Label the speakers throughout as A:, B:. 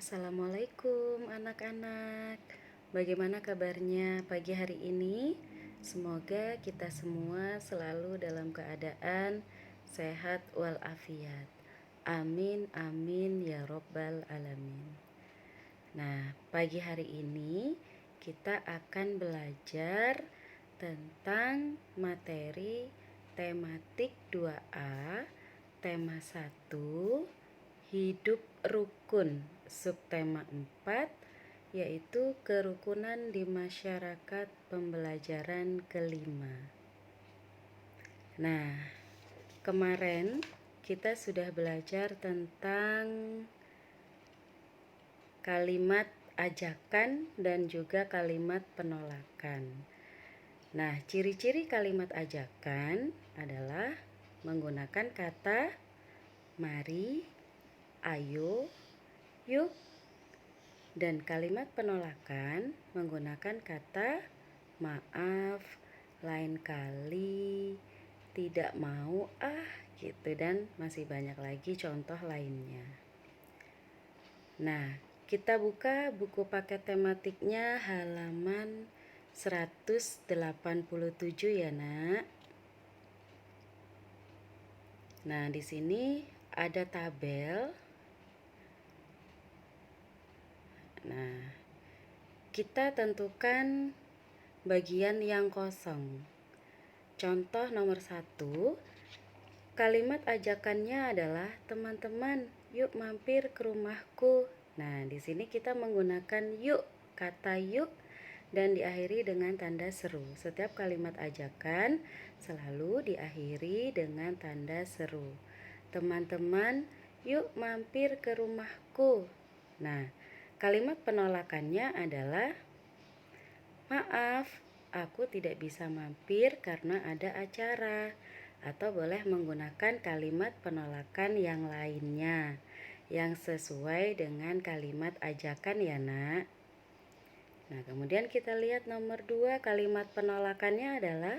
A: Assalamualaikum anak-anak. Bagaimana kabarnya pagi hari ini? Semoga kita semua selalu dalam keadaan sehat walafiat. Amin amin ya robbal alamin. Nah, pagi hari ini kita akan belajar tentang materi tematik 2A, tema 1, hidup rukun, subtema 4, yaitu kerukunan di masyarakat pembelajaran kelima. Nah, kemarin kita sudah belajar tentang kalimat ajakan dan juga kalimat penolakan. Nah, ciri-ciri kalimat ajakan adalah menggunakan kata mari, ayo, yuk, dan kalimat penolakan menggunakan kata maaf, lain kali, tidak mau gitu, dan masih banyak lagi contoh lainnya. Nah, kita buka buku paket tematiknya halaman 187 ya, Nak. Nah, di sini ada tabel. Nah, kita tentukan bagian yang kosong. Contoh nomor 1, kalimat ajakannya adalah teman-teman, yuk mampir ke rumahku. Nah, di sini kita menggunakan yuk, kata yuk, dan diakhiri dengan tanda seru. Setiap kalimat ajakan selalu diakhiri dengan tanda seru. Teman-teman, yuk mampir ke rumahku. Nah, kalimat penolakannya adalah maaf, aku tidak bisa mampir karena ada acara. Atau boleh menggunakan kalimat penolakan yang lainnya yang sesuai dengan kalimat ajakan ya, Nak. Nah, kemudian kita lihat nomor 2, kalimat penolakannya adalah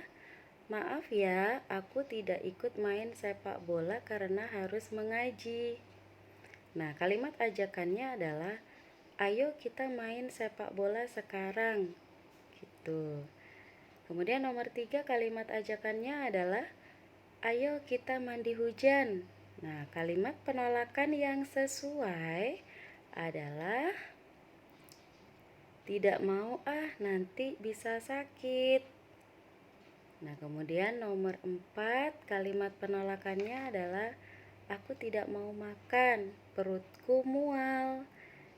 A: maaf ya, aku tidak ikut main sepak bola karena harus mengaji. Nah, kalimat ajakannya adalah ayo kita main sepak bola sekarang. Gitu. Kemudian nomor 3, kalimat ajakannya adalah ayo kita mandi hujan. Nah, kalimat penolakan yang sesuai adalah tidak mau nanti bisa sakit. Nah, kemudian nomor 4, kalimat penolakannya adalah aku tidak mau makan, perutku mual.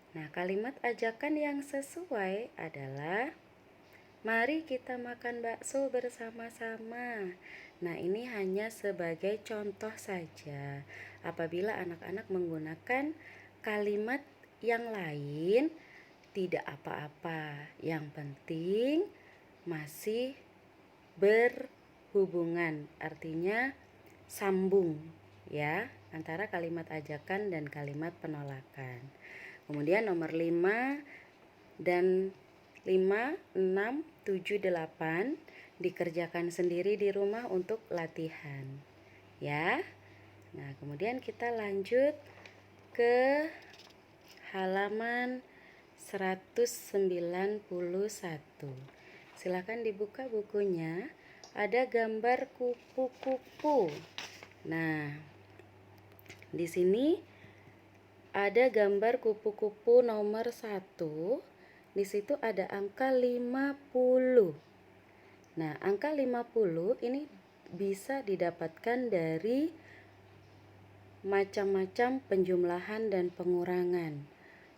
A: Nah, kalimat ajakan yang sesuai adalah mari kita makan bakso bersama-sama. Nah, ini hanya sebagai contoh saja. Apabila anak-anak menggunakan kalimat yang lain, tidak apa-apa. Yang penting masih berhubungan, artinya sambung ya antara kalimat ajakan dan kalimat penolakan. Kemudian nomor 5 dan 5, 6, 7, 8 dikerjakan sendiri di rumah untuk latihan ya. Nah, kemudian kita lanjut ke halaman 191. Silakan dibuka bukunya. Ada gambar kupu-kupu. Nah, di sini ada gambar kupu-kupu nomor 1. Di situ ada angka 50. Nah, angka 50 ini bisa didapatkan dari macam-macam penjumlahan dan pengurangan.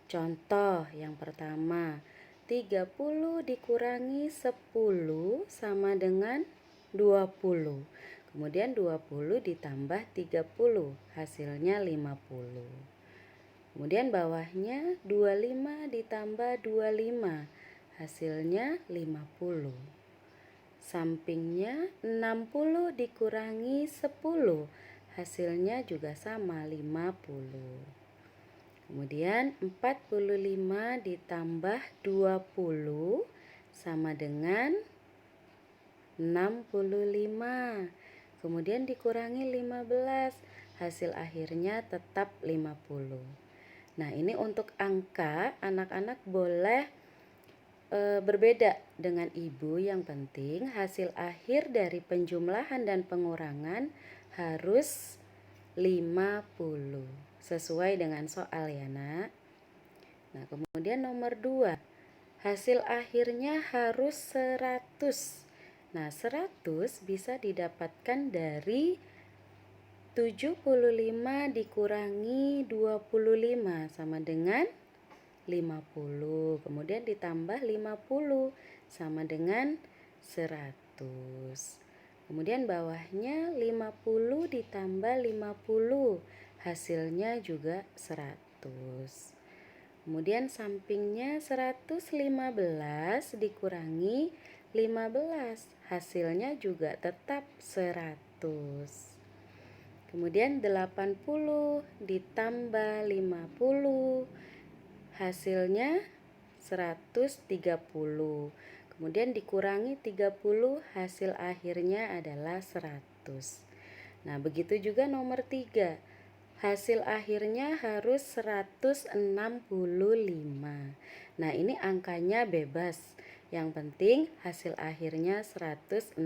A: Contoh yang pertama, 30 dikurangi 10 sama dengan 20. Kemudian 20 ditambah 30, hasilnya 50. Kemudian bawahnya 25 ditambah 25, hasilnya 50. Sampingnya 60 dikurangi 10, hasilnya juga sama 50. Kemudian 45 ditambah 20 sama dengan 65. Kemudian dikurangi 15, hasil akhirnya tetap 50. Nah, ini untuk angka, anak-anak boleh berbeda dengan ibu. Yang penting hasil akhir dari penjumlahan dan pengurangan harus 50 sesuai dengan soal ya nak. Nah, kemudian nomor 2, hasil akhirnya harus 100. Nah, 100 bisa didapatkan dari 75 dikurangi 25 sama dengan 50. Kemudian ditambah 50 sama dengan 100. Kemudian bawahnya 50 ditambah 50, hasilnya juga 100. Kemudian sampingnya 115 dikurangi 15, hasilnya juga tetap 100. Kemudian 80 ditambah 50, hasilnya 130. Kemudian dikurangi 30, hasil akhirnya adalah 100. Nah, begitu juga nomor 3. Hasil akhirnya harus 165. Nah, ini angkanya bebas. Yang penting hasil akhirnya 165.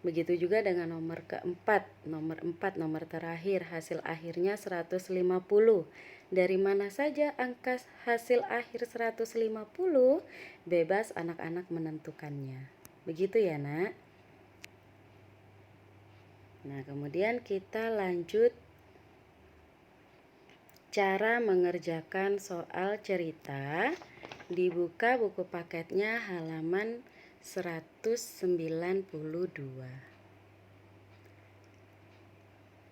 A: Begitu juga dengan nomor keempat. Nomor 4, nomor terakhir, hasil akhirnya 150. Dari mana saja angka hasil akhir 150? Bebas anak-anak menentukannya. Begitu ya nak. Nah, kemudian kita lanjut cara mengerjakan soal cerita. Dibuka buku paketnya halaman 192.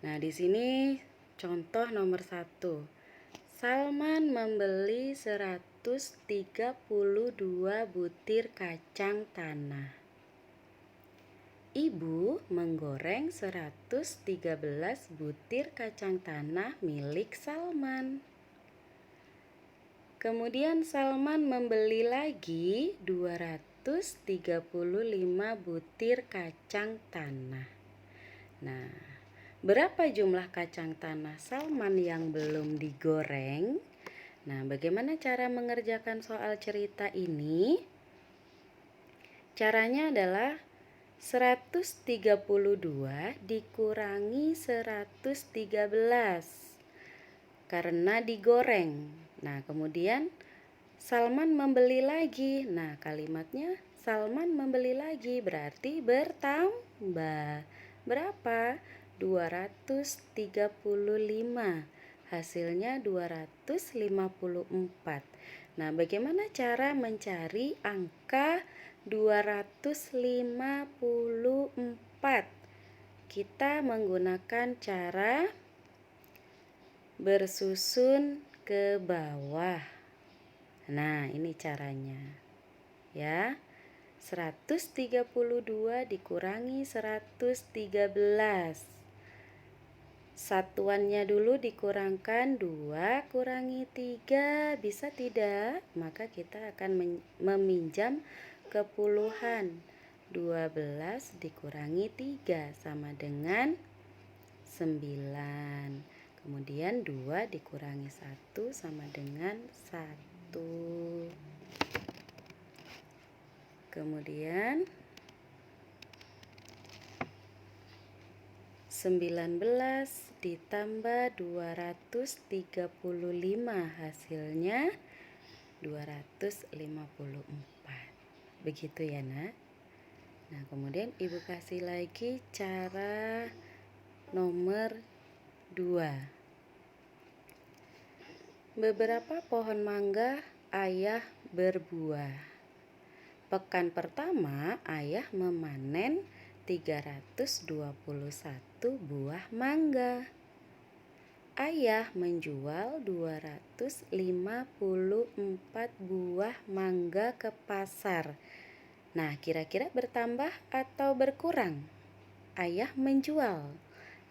A: Nah, di sini contoh nomor 1. Salman membeli 132 butir kacang tanah. Ibu menggoreng 113 butir kacang tanah milik Salman. Kemudian Salman membeli lagi 235 butir kacang tanah. Nah, berapa jumlah kacang tanah Salman yang belum digoreng? Nah, bagaimana cara mengerjakan soal cerita ini? Caranya adalah 132 dikurangi 113 karena digoreng. Nah, kemudian Salman membeli lagi. Nah, kalimatnya Salman membeli lagi berarti bertambah. Berapa? 235. Hasilnya 254. Nah, bagaimana cara mencari angka 254? Kita menggunakan cara bersusun ke bawah. Nah, ini caranya. Ya. 132 dikurangi 113. Satuannya dulu dikurangkan 2 kurangi 3, bisa tidak? Maka kita akan meminjam kepuluhan. 12 dikurangi 3 sama dengan 9. Kemudian 2 dikurangi 1 sama dengan 1. Kemudian 19 ditambah 235, hasilnya 254. Begitu ya nak. Nah, kemudian ibu kasih lagi cara nomor 2. Beberapa pohon mangga ayah berbuah. Pekan pertama ayah memanen 321 buah mangga. Ayah menjual 254 buah mangga ke pasar. Nah, kira-kira bertambah atau berkurang? Ayah menjual.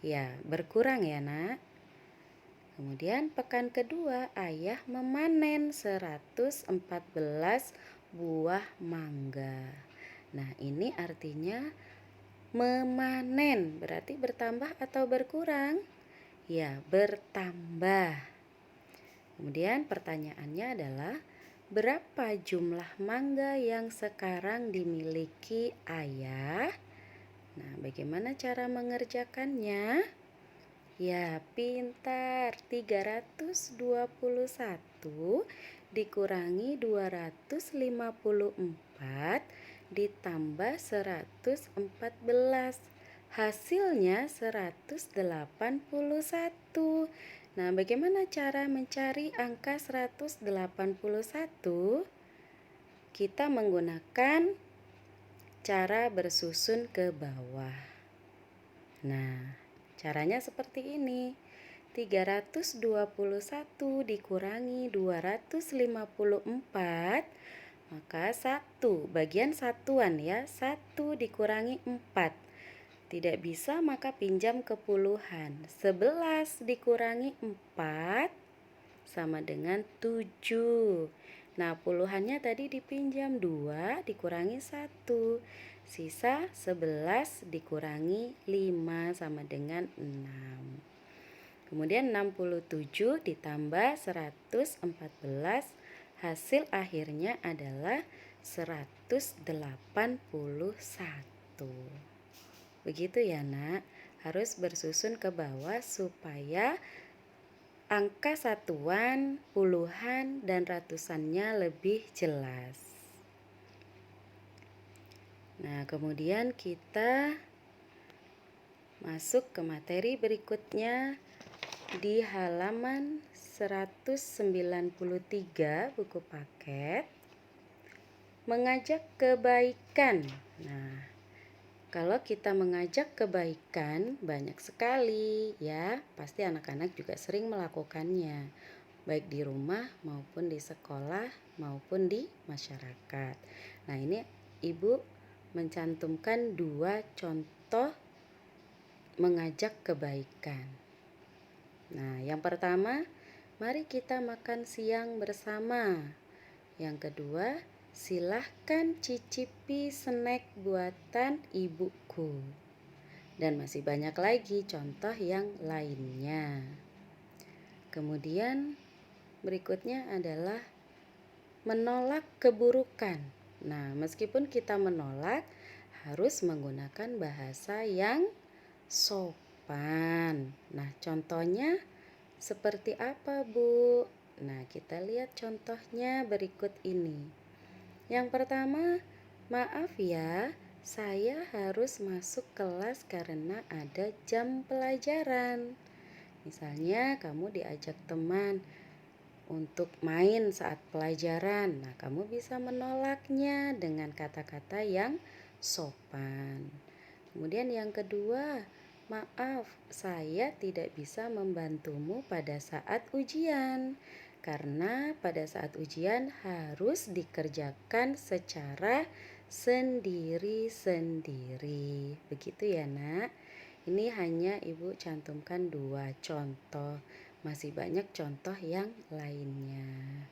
A: Ya, berkurang ya nak. Kemudian pekan kedua ayah memanen 114 buah mangga. Nah, ini artinya memanen, berarti bertambah atau berkurang? Ya, bertambah. Kemudian pertanyaannya adalah berapa jumlah mangga yang sekarang dimiliki ayah? Nah, bagaimana cara mengerjakannya? Ya, pintar. 321 dikurangi 254 ditambah 114. Hasilnya 181. Nah, bagaimana cara mencari angka 181? Kita menggunakan cara bersusun ke bawah. Nah, caranya seperti ini. 321 dikurangi 254, maka 1 bagian satuan ya, 1 dikurangi 4. Tidak bisa maka pinjam ke puluhan. 11 dikurangi 4 sama dengan 7. Nah, puluhannya tadi dipinjam 2 dikurangi 1. Sisa 11 dikurangi 5 sama dengan 6. Kemudian 67 ditambah 114, hasil akhirnya adalah 181. Begitu ya nak, harus bersusun ke bawah supaya angka satuan, puluhan, dan ratusannya lebih jelas. Nah, kemudian kita masuk ke materi berikutnya di halaman 193 buku paket. Mengajak kebaikan. Nah, kalau kita mengajak kebaikan banyak sekali ya, pasti anak-anak juga sering melakukannya, baik di rumah maupun di sekolah maupun di masyarakat. Nah, ini Ibu mencantumkan 2 contoh mengajak kebaikan. Nah, yang pertama, mari kita makan siang bersama. Yang kedua, silahkan cicipi snack buatan ibuku. Dan masih banyak lagi contoh yang lainnya. Kemudian berikutnya adalah menolak keburukan. Nah, meskipun kita menolak, harus menggunakan bahasa yang sopan. Nah, contohnya seperti apa, Bu? Nah, kita lihat contohnya berikut ini. Yang pertama, maaf ya, saya harus masuk kelas karena ada jam pelajaran. Misalnya, kamu diajak teman untuk main saat pelajaran. Nah, kamu bisa menolaknya dengan kata-kata yang sopan. Kemudian yang kedua, maaf, saya tidak bisa membantumu pada saat ujian. Karena pada saat ujian harus dikerjakan secara sendiri-sendiri. Begitu ya, Nak? Ini hanya Ibu cantumkan 2 contoh. Masih banyak contoh yang lainnya.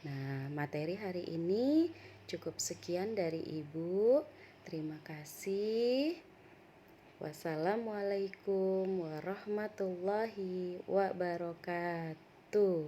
A: Nah, materi hari ini cukup sekian dari Ibu. Terima kasih. Wassalamualaikum warahmatullahi wabarakatuh.